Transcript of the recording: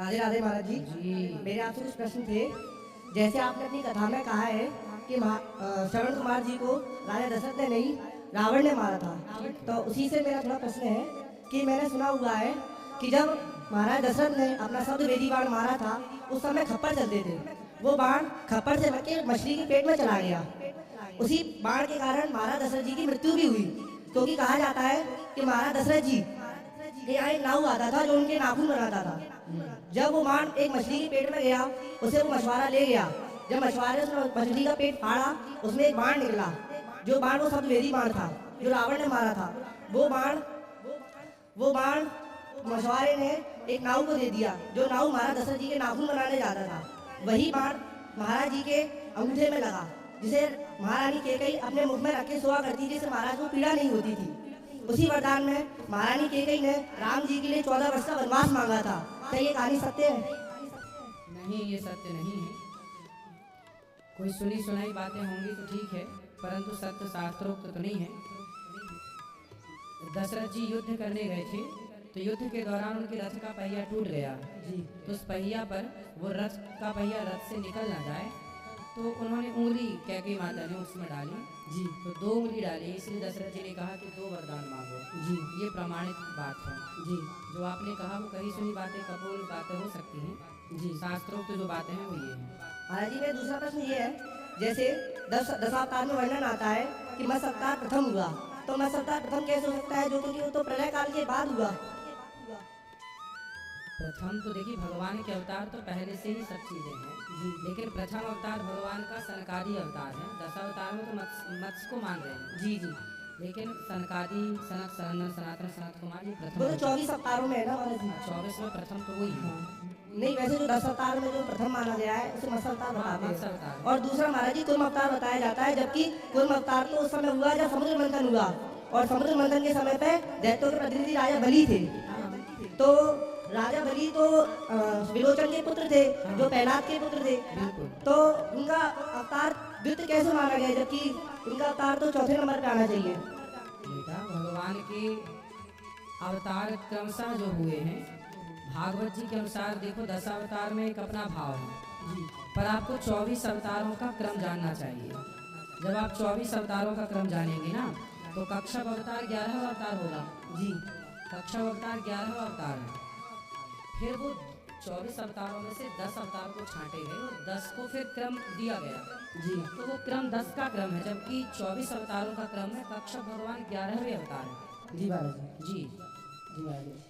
राधे राधे महाराज जी। जी। मेरे आपसे कुछ प्रश्न थे। जैसे आपने अपनी कथा में कहा है कि श्रवण कुमार जी को राजा दशरथ ने नहीं, रावण ने मारा था, तो उसी से मेरा थोड़ा प्रश्न है कि मैंने सुना हुआ है कि जब महाराज दशरथ ने अपना शब्द वेदी बाण मारा था उस समय खप्पर चलते थे, वो बाण खप्पर से लग के मछली के पेट में चला गया। उसी बाण के कारण महाराज दशरथ जी की मृत्यु भी हुई, क्योंकि कहा जाता है कि महाराज दशरथ जी के यहाँ एक नाव आता था जो उनके नाखून बनाता था। जब वो बाण एक मछली के पेट में गया, उसे वो मछुआरा ले गया। जब मछुआरे उसने मछली का पेट फाड़ा, उसमें एक बाण निकला, जो बाण वो शब्दवेदी बाण था जो रावण ने मारा था। वो बाण मछुआरे ने एक नाव को दे दिया, जो नाव महाराज दशरथ जी के नाखून बनाने जाता था। वही बाण महाराज जी के अंगूठे में लगा, जिसे महारानी केकई अपने मुख में रख के सोआ करती थी, जिससे महाराज को पीड़ा नहीं होती थी। उसी वरदान में महारानी केकई ने राम जी के लिए 14 वर्ष का वनवास मांगा था। क्या ये कहानी सत्य है? नहीं, ये सत्य नहीं है। कोई सुनी सुनाई बातें होंगी तो ठीक है, परंतु सत्य शास्त्रोक्त तो नहीं है। दशरथ जी युद्ध करने गए थे, तो युद्ध के दौरान उनके रथ का पहिया टूट गया जी। तो उस पहिया पर वो रथ का पहिया रथ से निकल ना जाए, तो उन्होंने उंगली कैकेयी माता ने उसमें डाली जी। तो 2 उंगली डाली, इसलिए दशरथ जी ने कहा कि 2 वरदान मांगो जी। ये प्रमाणित बात है जी। जो आपने कहा वो कहीं सुनी बातें कपोल बातें हो सकती हैं जी, शास्त्रोक्त जो बातें हैं वो ये हैं। महाराज जी, मेरा दूसरा प्रश्न ये है, जैसे दशावतार में वर्णन आता है कि मत्स्य अवतार प्रथम हुआ, तो मत्स्य अवतार प्रथम कैसे हो सकता है, जो क्योंकि वो तो प्रलय काल के बाद हुआ। प्रथम तो देखिए, भगवान के अवतार तो पहले से ही सब चीजें हैं जी, लेकिन प्रथम अवतार भगवान का सनकादि अवतार है। 10 अवतार में तो मत्स्य को मान रहे हैं जी जी, लेकिन सनकादि सनक सनंदन सनातन सनत कुमार जी प्रथम। वो तो 24 अवतारों में है ना महाराज जी? 24 में प्रथम तो वही है। नहीं, वैसे जो 10 अवतार में जो प्रथम माना गया है उसे मत्स्य अवतार बताते हैं। और दूसरा महाराज जी कुर्म अवतार बताया जाता है, जबकि कुर्म अवतार तो उस समय हुआ जब समुद्र मंथन हुआ, और समुद्र मंथन के समय पे दैत्यों के प्रतिनिधि राजा बलि थे। तो राजा बलि तो विलोचन के पुत्र थे, जो प्रहलाद के पुत्र थे, तो उनका अवतार द्वितीय कैसे माना गया, जबकि उनका अवतार तो चौथे नंबर पे आना चाहिए। बेटा, भगवान के अवतार क्रमशः जो हुए हैं, भागवत जी के अनुसार देखो 10 अवतार में एक अपना भाव है जी, पर आपको 24 अवतारों का क्रम जानना चाहिए। जब आप 24 अवतारों का क्रम जानेंगे ना, तो कच्छप अवतार 11वां अवतार होगा जी। कच्छप अवतार 11वां अवतार है। फिर वो 24 अवतारों में से 10 अवतार को छांटे गए और 10 को फिर क्रम दिया गया जी। तो वो क्रम 10 का क्रम है, जबकि 24 अवतारों का क्रम है। कच्छप भगवान 11वें अवतार है जी महाराज जी। जी जी महाराज जी।